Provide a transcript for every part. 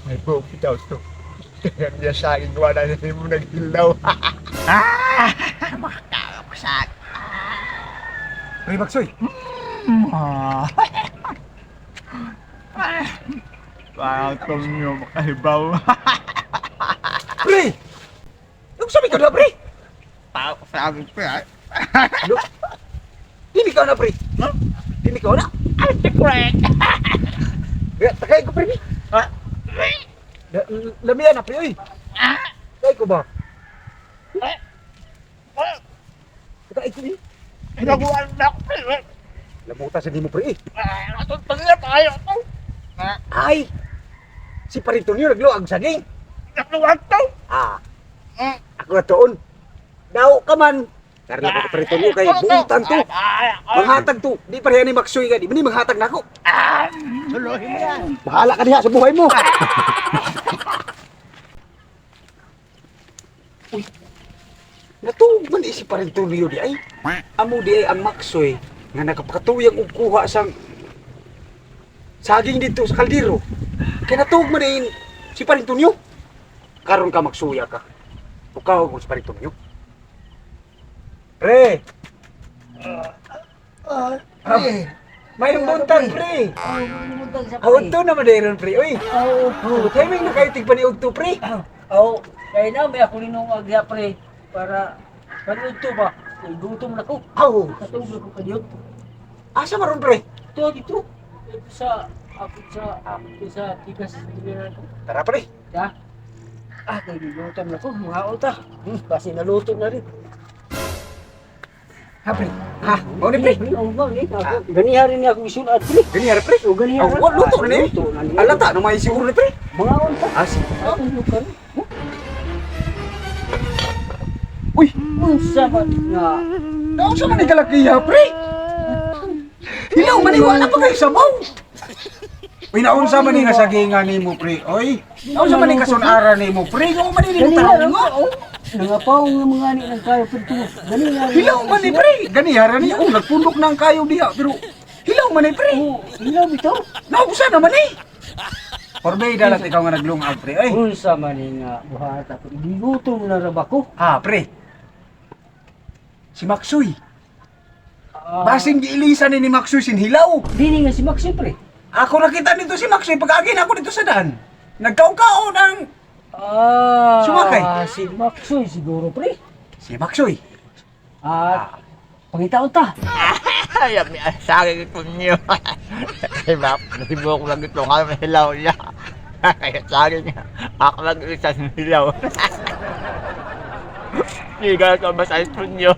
May buki daw to. Kaya niya sa akin wala na mo naghilaw. Makakapasag. Pre, Maksoy. Parang tumyo makahibaw. Pre! Ano sabi ka na, pre? Sabi ko yan. Hindi ka na, pre. Hindi ka na. Ay, secret! Kaya, takay ko, pre. Ha? Lamihan na, pre, oy. Takay ko ba? Takay ko, eh. Hinabuan na ako. Lamuta sa di mo, pre, eh. Pagkakita tayo ito. Ay! Si Parito niyo nagluag saging. Nakluwag to. Ako na toon. Daw ka man. Karla ko Parito niyo kay buutan to. Manghatag to. Di pareha ni Maksoy ka. Di ba ni manghatag na ako? Suluhin mo yan. Bahala ka diha sa buhay mo. Uy. Natuog man si Parito niyo di ay. Amo di ay ang Maksoy nga nakapakatuyang og kuha sang saging dito sa kaldero. Kaya natuog man din si Parito niyo. Karon ka magsuya ka. Bukaw ko si Parito niyo. Pre! May buntag, pre! Ito naman dahil pre, uy! Timing na kayo tigpa ni Ugto, pre! Kaya na, may ako ninong agya pre, para panunto ba? Gutom na ko. Katulog ko kanyo. Asa maron, pre? Ito, dito. Ito sa, ako sa tigas. Tara, pre! Ha? Kaya gutom na ko, mga ota. Kasi naluto na rin. Ha, pre? Ha? Mau ni, pre? Oo ba, ganihan rin niya akong isulat, pre. Ganyan, pre? O, ganihan rin. Luto na ni? Alata, na may siguro ni, pre? Mga ota. Sige. Tulog ka rin. Uy! Unsa ba nga? Naon sa man ikalakiya, pre? Hilaw, maniwala pa kayo sa baw! Uy, naon sa man nga sagingan ni mo, pre? Oy! Naon sa man kasunara ni mo, pre? Naon man ni mo tanong mo? Nangapaw nga mga ni ng kayo pero ganihan. Hilaw man ni, pre! Ganihara ni, nagpundok ng kayo diha, pero hilaw man ni, pre! Hilaw bitaw. Nausa naman eh! Porbay dalat ikaw nga naglungag, pre. Ay! Unsa man ni nga buhat ako. Gigutom na ra ba ko? Pre. Si Maksoy. Basing giilisan ni Maksoy sinhilaw. Dini nga si Max pre. Ako nakita nito si Maksoy pag-agin ako dito sa daan. Nagkaw-kao ng Sumakay. Si Maxoy siguro pre. si Maksoy. Pangitaon ta. Ayam niya sa akin ito niyo. Kaya ba, nasibo ko lang ito kami hilaw niya. Kaya sa akin niya, ako lang isa sa hilaw. Hindi ka ba sa ito niyo?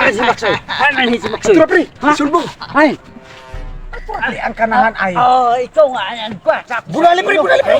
Si Maxoy. Ano ni si Maxoy? Tura, pre! Sulbong! Ay. Ali ang kanahan ay. Ikaw nga yan pa. Bulali, pre! Bulali, pre!